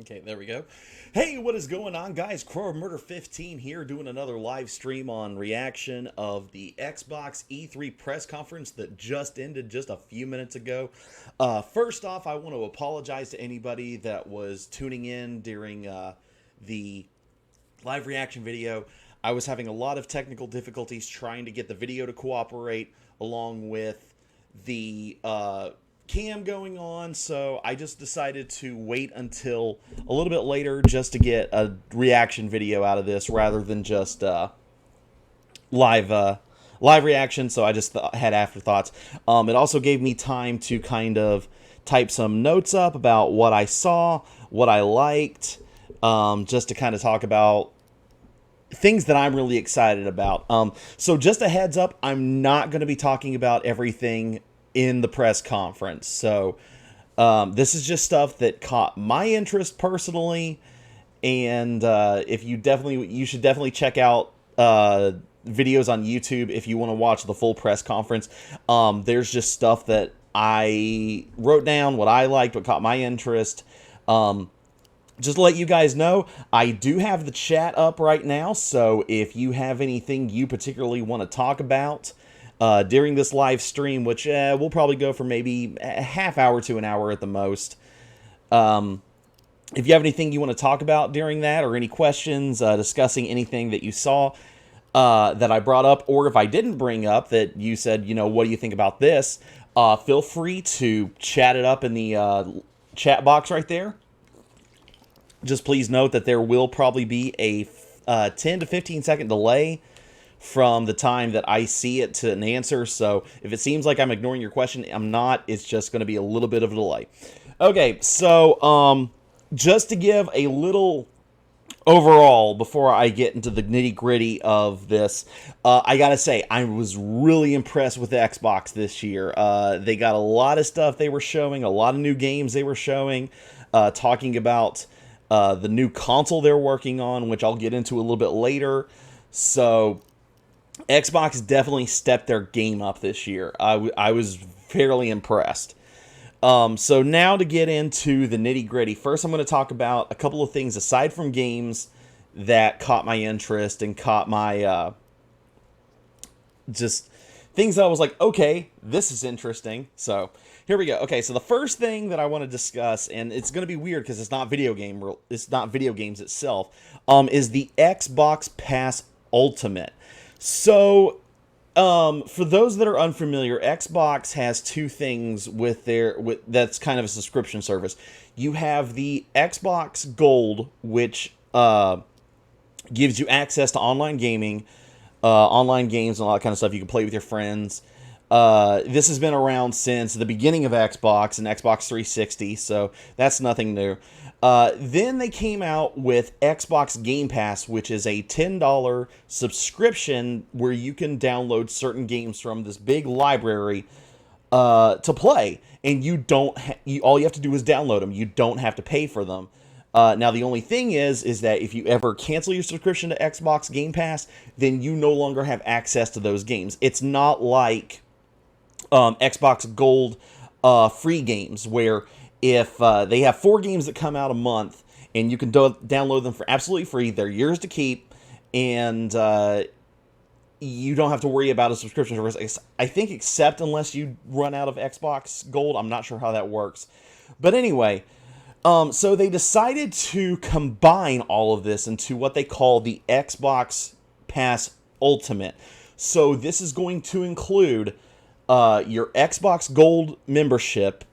Okay, there we go. Hey, what is going on, guys? Krow Murder 15 here, doing another live stream on reaction of the Xbox E3 press conference that just ended just a few minutes ago. First off, I want to apologize to anybody that was tuning in during the live reaction video. I was having a lot of technical difficulties trying to get the video to cooperate along with the cam going on, so I just decided to wait until a little bit later just to get a reaction video out of this rather than just live live reaction. So I just had afterthoughts. It also gave me time to kind of type some notes up about what I saw, what I liked, just to kind of talk about things that I'm really excited about. So just a heads up, I'm not going to be talking about everything in the press conference. So this is just stuff that caught my interest personally, and if you should definitely check out videos on YouTube if you want to watch the full press conference. There's just stuff that I wrote down, what I liked, what caught my interest. Just to let you guys know, I do have the chat up right now, so if you have anything you particularly want to talk about during this live stream, which will probably go for maybe a half hour to an hour at the most. If you have anything you want to talk about during that, or any questions discussing anything that you saw that I brought up, or if I didn't bring up that you said, you know, what do you think about this, feel free to chat it up in the chat box right there. Just please note that there will probably be a 10 to 15 second delay from the time that I see it to an answer. So if it seems like I'm ignoring your question, I'm not. It's just going to be a little bit of a delay. Okay, so just to give a little overall before I get into the nitty-gritty of this, I gotta say, I was really impressed with the Xbox this year. They got a lot of stuff they were showing, a lot of new games they were showing, talking about the new console they're working on, which I'll get into a little bit later. So Xbox definitely stepped their game up this year. I was fairly impressed. So now to get into the nitty-gritty. First, I'm going to talk about a couple of things aside from games that caught my interest and caught my just things that I was like, okay, this is interesting. So here we go. Okay, so the first thing that I want to discuss, and it's going to be weird because it's not video games itself, is the Xbox Pass Ultimate. So, for those that are unfamiliar, Xbox has two things that's kind of a subscription service. You have the Xbox Gold, which gives you access to online gaming, online games, and all that kind of stuff. You can play with your friends. This has been around since the beginning of Xbox and Xbox 360, so that's nothing new. Then they came out with Xbox Game Pass, which is a $10 subscription where you can download certain games from this big library to play, and all you have to do is download them. You don't have to pay for them. Now, the only thing is that if you ever cancel your subscription to Xbox Game Pass, then you no longer have access to those games. It's not like Xbox Gold free games, where if they have 4 games that come out a month and you can download them for absolutely free, they're yours to keep, and you don't have to worry about a subscription service, I think, except unless you run out of Xbox Gold. I'm not sure how that works. But anyway, so they decided to combine all of this into what they call the Xbox Pass Ultimate. So this is going to include your Xbox Gold membership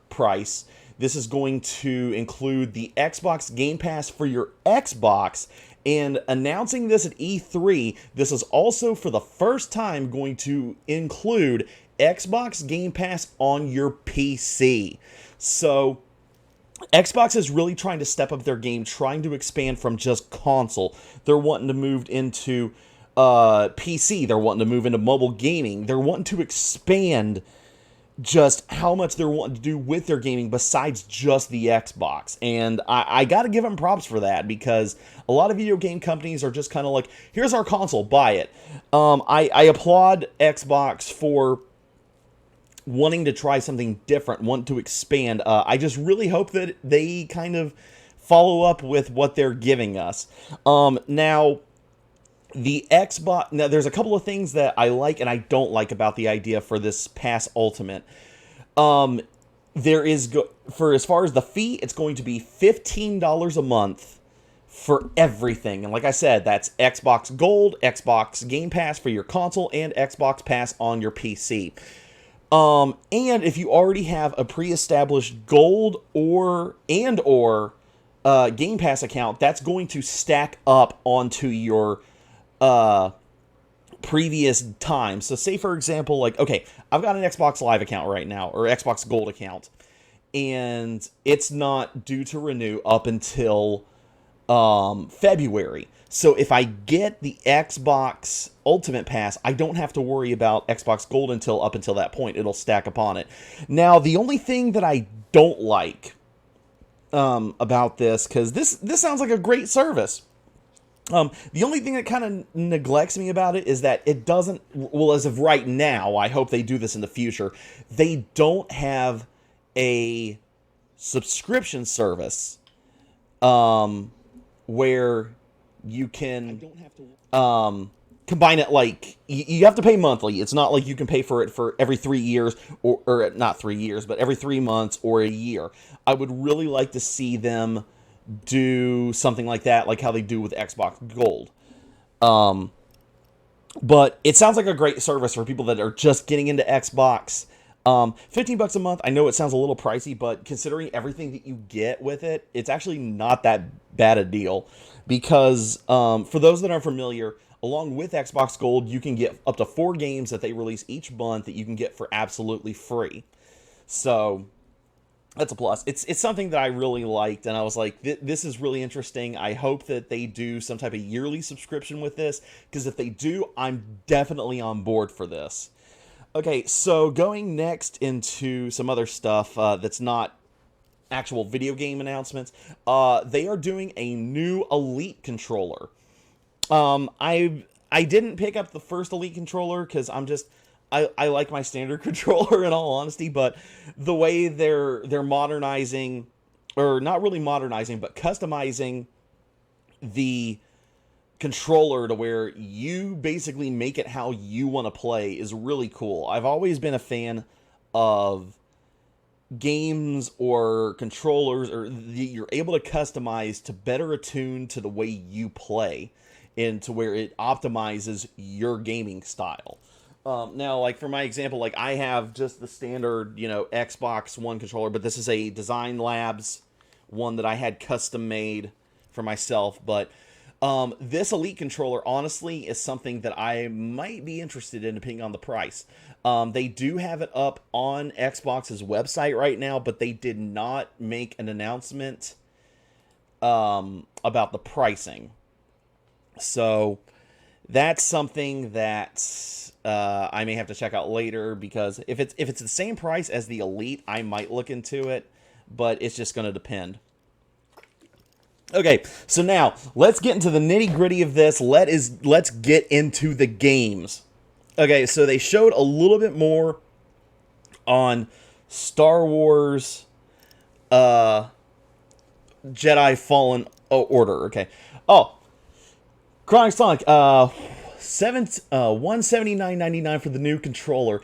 price. This is going to include the Xbox Game Pass for your Xbox. And announcing this at E3, this is also for the first time going to include Xbox Game Pass on your PC. So Xbox is really trying to step up their game, trying to expand from just console. They're wanting to move into PC. They're wanting to move into mobile gaming. They're wanting to expand just how much they're wanting to do with their gaming besides just the Xbox. And I got to give them props for that, because a lot of video game companies are just kind of like, here's our console, buy it. I applaud Xbox for wanting to try something different, want to expand. I just really hope that they kind of follow up with what they're giving us. Now, the Xbox. Now, there's a couple of things that I like and I don't like about the idea for this Pass Ultimate. Um, there is for as far as the fee, it's going to be $15 a month for everything. And like I said, that's Xbox Gold, Xbox Game Pass for your console, and Xbox Pass on your PC. And if you already have a pre-established Gold or Game Pass account, that's going to stack up onto your uh, previous time. So say, for example, like, okay, I've got an Xbox Live account right now, or Xbox Gold account, and it's not due to renew up until February. So if I get the Xbox Ultimate Pass, I don't have to worry about Xbox Gold up until that point. It'll stack upon it. Now, the only thing that I don't like about this, because this sounds like a great service. The only thing that kind of neglects me about it is that it doesn't, well, as of right now, I hope they do this in the future, they don't have a subscription service where you can combine it. Like, you have to pay monthly. It's not like you can pay for it for every 3 years, or not 3 years, but every 3 months or a year. I would really like to see them do something like that, like how they do with Xbox Gold. But it sounds like a great service for people that are just getting into Xbox. $15 a month, I know it sounds a little pricey, but considering everything that you get with it, it's actually not that bad a deal. Because for those that aren't familiar, along with Xbox Gold, you can get up to 4 games that they release each month that you can get for absolutely free. So that's a plus. It's something that I really liked, and I was like, this is really interesting. I hope that they do some type of yearly subscription with this, because if they do, I'm definitely on board for this. Okay, so going next into some other stuff that's not actual video game announcements. They are doing a new Elite controller. I didn't pick up the first Elite controller because I like my standard controller, in all honesty, but the way they're modernizing, or not really modernizing, but customizing the controller to where you basically make it how you want to play is really cool. I've always been a fan of games or controllers you're able to customize to better attune to the way you play, and to where it optimizes your gaming style. Now, like for my example, like I have just the standard, Xbox One controller, but this is a Design Labs one that I had custom made for myself. But this Elite controller, honestly, is something that I might be interested in, depending on the price. They do have it up on Xbox's website right now, but they did not make an announcement about the pricing. So that's something that I may have to check out later, because if it's the same price as the Elite, I might look into it, but it's just going to depend. Okay, so now let's get into the nitty-gritty of this. Let's get into the games. Okay, so they showed a little bit more on Star Wars Jedi Fallen Order. Okay. Oh, Chronic Sonic, $179.99 for the new controller.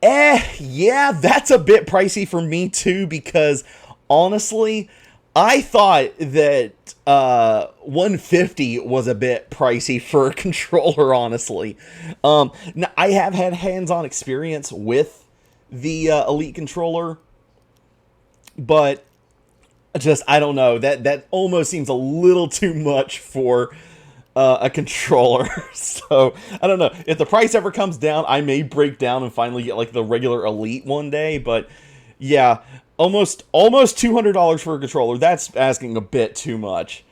Yeah, that's a bit pricey for me too, because honestly, I thought that $150 was a bit pricey for a controller, honestly. Now, I have had hands-on experience with the Elite controller, but I don't know. That almost seems a little too much for a controller. So, I don't know. If the price ever comes down, I may break down and finally get like the regular Elite one day, but yeah, almost $200 for a controller. That's asking a bit too much.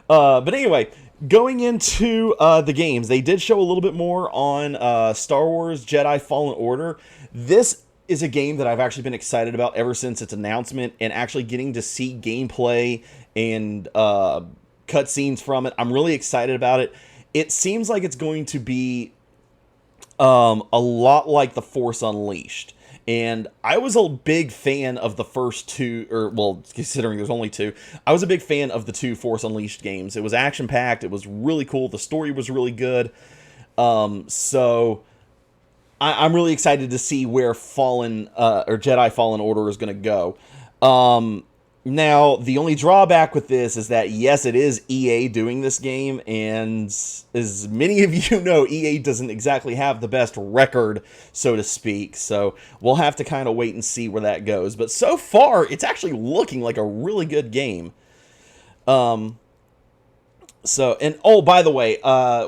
But anyway, going into the games, they did show a little bit more on Star Wars Jedi Fallen Order. This is a game that I've actually been excited about ever since its announcement, and actually getting to see gameplay and cutscenes from it. I'm really excited about it. It seems like it's going to be a lot like The Force Unleashed. And I was a big fan of the first two, or well, considering there's only two, I was a big fan of the two Force Unleashed games. It was action packed. It was really cool. The story was really good. So I'm really excited to see where Fallen or Jedi Fallen Order is going to go. Now, the only drawback with this is that, yes, it is EA doing this game, and as many of you know, EA doesn't exactly have the best record, so to speak, so we'll have to kind of wait and see where that goes. But so far, it's actually looking like a really good game. And oh, by the way,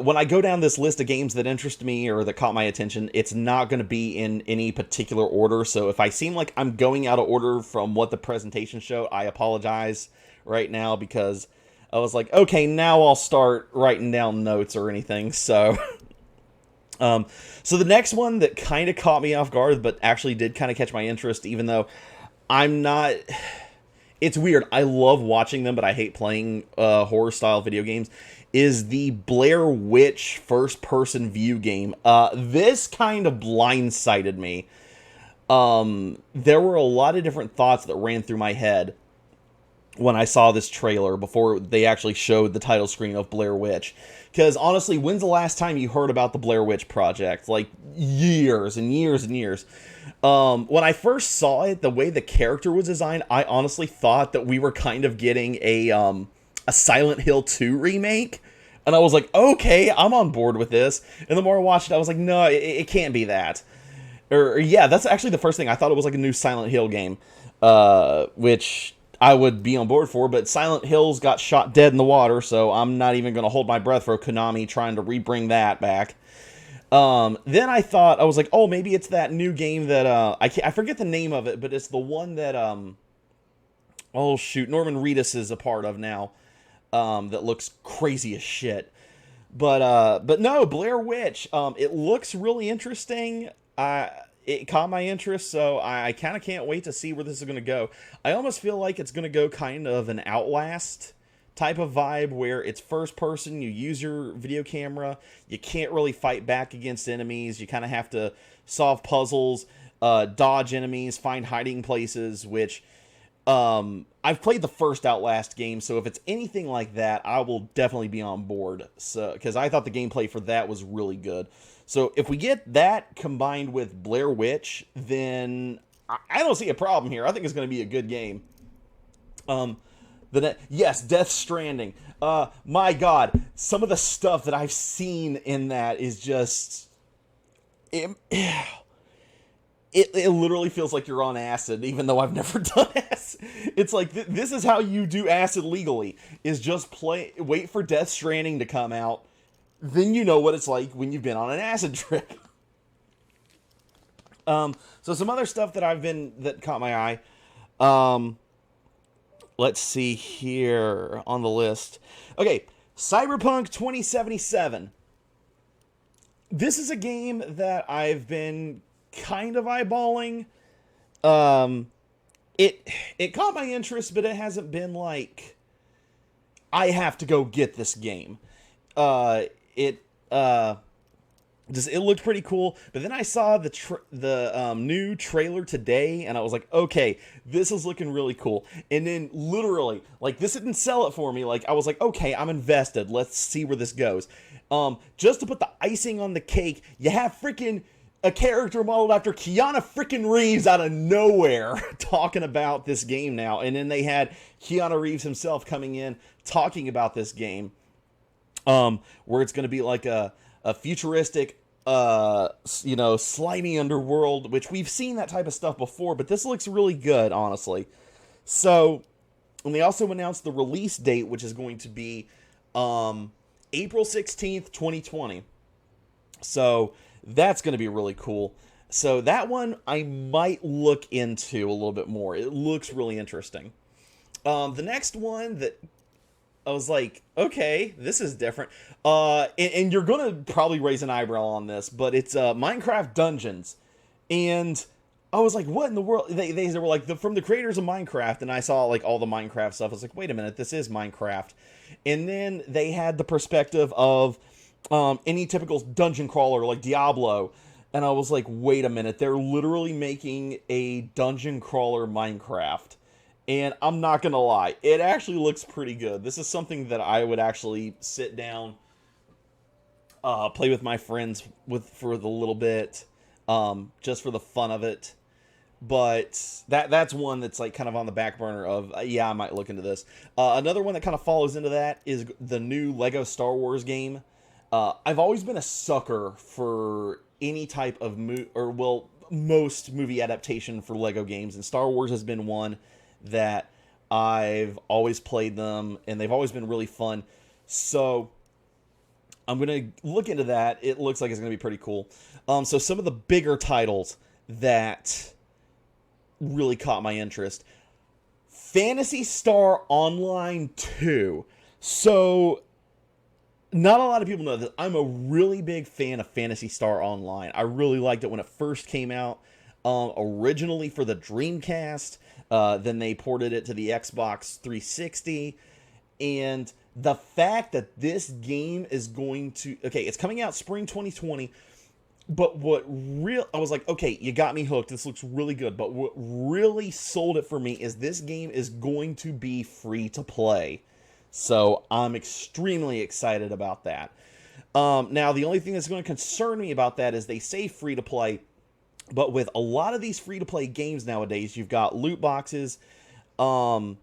when I go down this list of games that interest me or that caught my attention, it's not going to be in any particular order. So if I seem like I'm going out of order from what the presentation showed, I apologize right now, because I was like, okay, now I'll start writing down notes or anything. So, so the next one that kind of caught me off guard, but actually did kind of catch my interest, even though I'm not... It's weird. I love watching them, but I hate playing horror-style video games, is the Blair Witch first-person view game. This kind of blindsided me. There were a lot of different thoughts that ran through my head when I saw this trailer before they actually showed the title screen of Blair Witch. Because, honestly, when's the last time you heard about the Blair Witch Project? Like, years and years and years. When I first saw it, the way the character was designed, I honestly thought that we were kind of getting a Silent Hill 2 remake. And I was like, okay, I'm on board with this. And the more I watched it, I was like, no, it can't be that. Or yeah, that's actually the first thing. I thought it was like a new Silent Hill game, which I would be on board for. But Silent Hills got shot dead in the water, so I'm not even going to hold my breath for Konami trying to rebring that back. Then I thought, I was like, oh, maybe it's that new game that, I forget the name of it, but it's the one that, oh shoot, Norman Reedus is a part of now, that looks crazy as shit. But no, Blair Witch, it looks really interesting. It caught my interest, so I kind of can't wait to see where this is going to go. I almost feel like it's going to go kind of an Outlast type of vibe, where it's first person, you use your video camera, you can't really fight back against enemies, you kind of have to solve puzzles, dodge enemies, find hiding places, which I've played the first Outlast game, so if it's anything like that, I will definitely be on board, so because I thought the gameplay for that was really good. So if we get that combined with Blair Witch, then I don't see a problem here. I think it's going to be a good game. Yes, Death Stranding. My God, some of the stuff that I've seen in that is just... It literally feels like you're on acid, even though I've never done acid. It's like, this is how you do acid legally, is just wait for Death Stranding to come out, then you know what it's like when you've been on an acid trip. So some other stuff that caught my eye. Let's see here on the list. Okay, Cyberpunk 2077. This is a game that I've been kind of eyeballing. It caught my interest, but it hasn't been like, I have to go get this game. It looked pretty cool, but then I saw the new trailer today, and I was like, okay, this is looking really cool. And then literally, like, this didn't sell it for me. Like, I was like, okay, I'm invested. Let's see where this goes. Just to put the icing on the cake, you have freaking a character modeled after Keanu freaking Reeves out of nowhere talking about this game now. And then they had Keanu Reeves himself coming in talking about this game, where it's going to be like a futuristic, slimy underworld, which we've seen that type of stuff before, but this looks really good, honestly. So, and they also announced the release date, which is going to be April 16th, 2020. So, that's going to be really cool. So, that one I might look into a little bit more. It looks really interesting. The next one that I was like, okay, this is different. And you're going to probably raise an eyebrow on this, but it's Minecraft Dungeons. And I was like, what in the world? They were like, from the creators of Minecraft, and I saw like all the Minecraft stuff. I was like, wait a minute, this is Minecraft. And then they had the perspective of any typical dungeon crawler like Diablo. And I was like, wait a minute, they're literally making a dungeon crawler Minecraft. And I'm not gonna lie, it actually looks pretty good. This is something that I would actually sit down, play with my friends with for the little bit, just for the fun of it. But that's one that's like kind of on the back burner of yeah, I might look into this. Another one that kind of follows into that is the new Lego Star Wars game. I've always been a sucker for any type of most movie adaptation for Lego games, and Star Wars has been one that I've always played them, and they've always been really fun. So I'm gonna look into that. It looks like it's gonna be pretty cool. So some of the bigger titles that really caught my interest: Phantasy Star Online 2. So not a lot of people know that I'm a really big fan of Phantasy Star Online. I really liked it when it first came out, originally for the Dreamcast. Then they ported it to the Xbox 360. And the fact that this game is going to... Okay, it's coming out spring 2020. But I was like, okay, you got me hooked. This looks really good. But what really sold it for me is this game is going to be free to play. So I'm extremely excited about that. Now, the only thing that's going to concern me about that is they say free to play, but with a lot of these free to play games nowadays, you've got loot boxes, stuff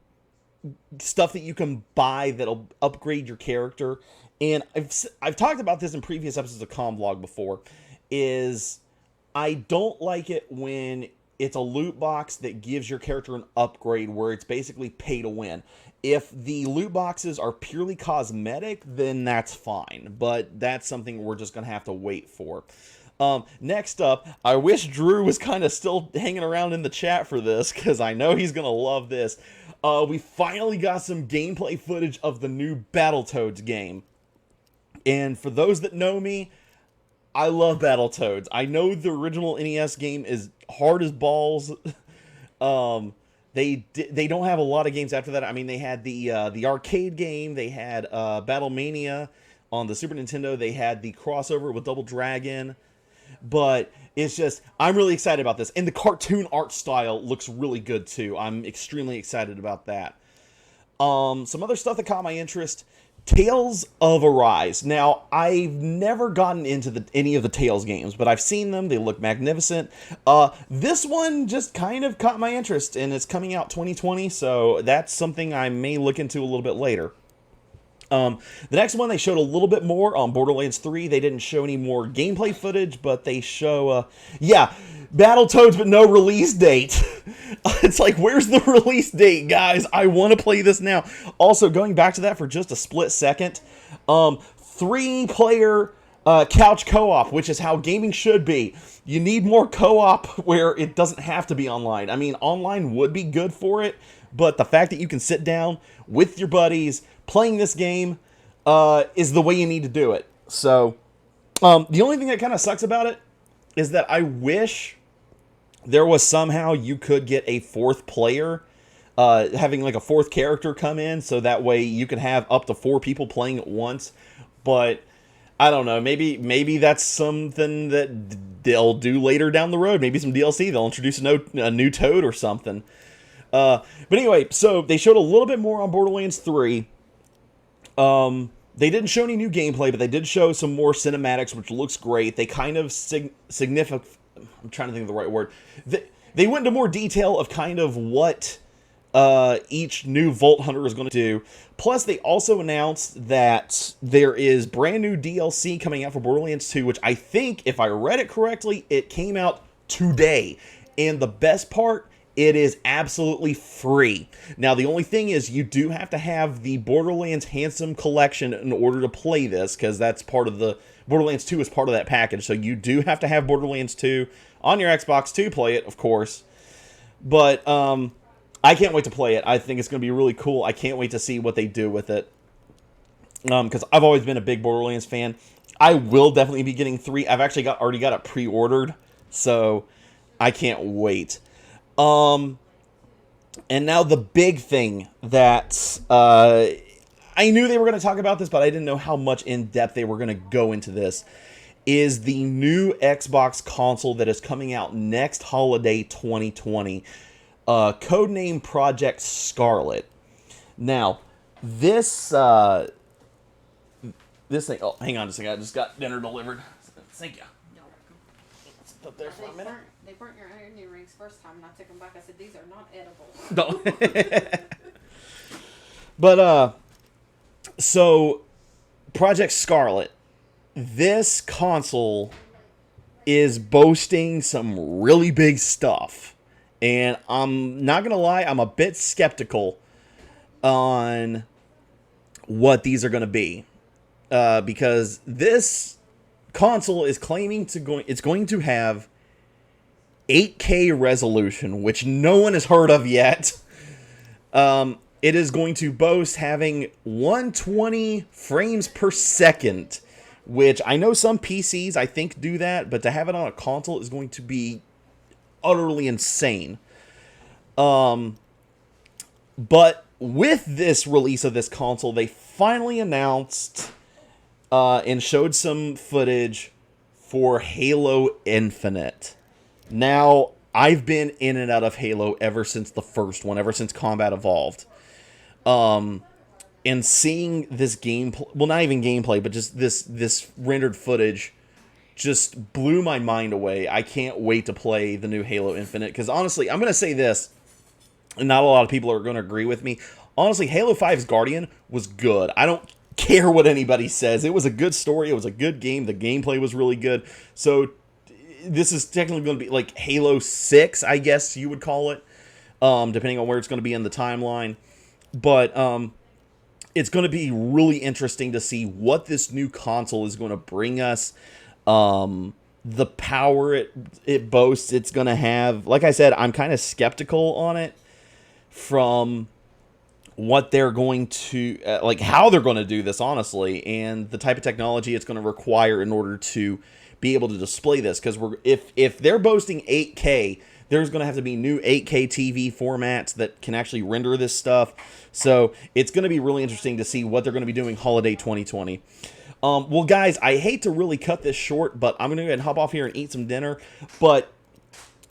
that you can buy that'll upgrade your character. And I've talked about this in previous episodes of Convlog before. Is I don't like it when it's a loot box that gives your character an upgrade where it's basically pay to win. If the loot boxes are purely cosmetic, then that's fine. But that's something we're just going to have to wait for. Next up, I wish Drew was kind of still hanging around in the chat for this, because I know he's going to love this. We finally got some gameplay footage of the new Battletoads game. And for those that know me, I love Battletoads. I know the original NES game is hard as balls. They don't have a lot of games after that. I mean, they had the arcade game. They had Battlemania on the Super Nintendo. They had the crossover with Double Dragon. But it's just, I'm really excited about this. And the cartoon art style looks really good too. I'm extremely excited about that. Some other stuff that caught my interest: Tales of Arise. Now, I've never gotten into any of the Tales games, but I've seen them. They look magnificent. This one just kind of caught my interest, and it's coming out 2020, so that's something I may look into a little bit later. The next one, they showed a little bit more on Borderlands 3. They didn't show any more gameplay footage, but they show, yeah, Battletoads, but no release date. It's like, where's the release date, guys? I want to play this now. Also, going back to that for just a split second, 3-player couch co-op, which is how gaming should be. You need more co-op where it doesn't have to be online. I mean, online would be good for it, but the fact that you can sit down with your buddies playing this game is the way you need to do it. So, the only thing that kind of sucks about it is that I wish there was somehow you could get a 4th player, having like a 4th character come in, so that way you can have up to 4 people playing at once. But I don't know, maybe that's something that they'll do later down the road. Maybe some DLC, they'll introduce a new Toad or something. But anyway, so they showed a little bit more on Borderlands 3. They didn't show any new gameplay, but they did show some more cinematics, which looks great. They kind of I'm trying to think of the right word. They went into more detail of kind of what each new Vault Hunter is going to do. Plus, they also announced that there is brand new DLC coming out for Borderlands 2, which I think, if I read it correctly, it came out today. And the best part, it is absolutely free. Now, the only thing is you do have to have the Borderlands Handsome Collection in order to play this, because that's part of the... Borderlands 2 is part of that package, so you do have to have Borderlands 2 on your Xbox to play it, of course. But I can't wait to play it. I think it's going to be really cool. I can't wait to see what they do with it, because I've always been a big Borderlands fan. I will definitely be getting 3. I've actually already got it pre-ordered, so I can't wait. And now the big thing that I knew they were going to talk about this, but I didn't know how much in depth they were going to go into this, is the new Xbox console that is coming out next holiday 2020, codename Project Scarlet. Now, this this thing. Oh, hang on a second. I just got dinner delivered. Thank you. Sit up there for a minute. They burnt your onion rings first time, and I took them back. I said, these are not edible. No. But so Project Scarlet. This console is boasting some really big stuff. And I'm not going to lie, I'm a bit skeptical on what these are going to be. Because this console is claiming it's going to have 8K resolution, which no one has heard of yet. It is going to boast having 120 frames per second, which I know some PCs, I think, do that, but to have it on a console is going to be utterly insane. But with this release of this console, they finally announced and showed some footage for Halo Infinite. Now, I've been in and out of Halo ever since the first one, ever since Combat Evolved. And seeing this gameplay, well, not even gameplay, but just this rendered footage just blew my mind away. I can't wait to play the new Halo Infinite, because honestly, I'm going to say this, and not a lot of people are going to agree with me. Honestly, Halo 5's Guardian was good. I don't care what anybody says. It was a good story. It was a good game. The gameplay was really good. So this is technically going to be like Halo 6, I guess you would call it, depending on where it's going to be in the timeline. But it's going to be really interesting to see what this new console is going to bring us. The power it boasts it's going to have. Like I said, I'm kind of skeptical on it from what they're going to, like how they're going to do this, honestly, and the type of technology it's going to require in order to be able to display this. Because if they're boasting 8K, there's going to have to be new 8K TV formats that can actually render this stuff. So it's going to be really interesting to see what they're going to be doing holiday 2020. Well, guys, I hate to really cut this short, but I'm going to go ahead and hop off here and eat some dinner. But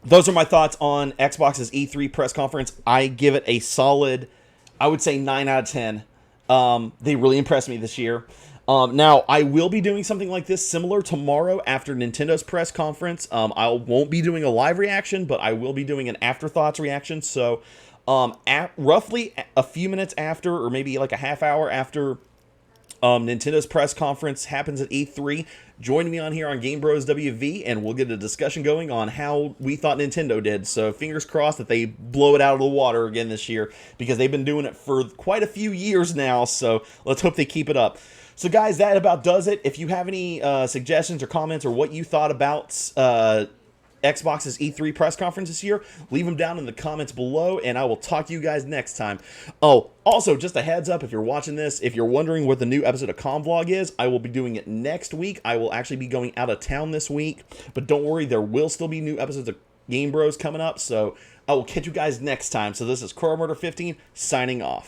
those are my thoughts on Xbox's E3 press conference. I give it a solid, I would say, 9 out of 10. They really impressed me this year. Now, I will be doing something like this similar tomorrow after Nintendo's press conference. I won't be doing a live reaction, but I will be doing an afterthoughts reaction. So, roughly a few minutes after, or maybe like a half hour after Nintendo's press conference happens at E3, join me on here on Game Bros WV, and we'll get a discussion going on how we thought Nintendo did. So fingers crossed that they blow it out of the water again this year, because they've been doing it for quite a few years now. So let's hope they keep it up. So guys, that about does it. If you have any suggestions or comments or what you thought about Xbox's E3 press conference this year, leave them down in the comments below, and I will talk to you guys next time. Oh, also, just a heads up, if you're watching this, if you're wondering what the new episode of Convlog is, I will be doing it next week. I will actually be going out of town this week, but don't worry, there will still be new episodes of Game Bros coming up, so I will catch you guys next time. So this is Krow 15 signing off.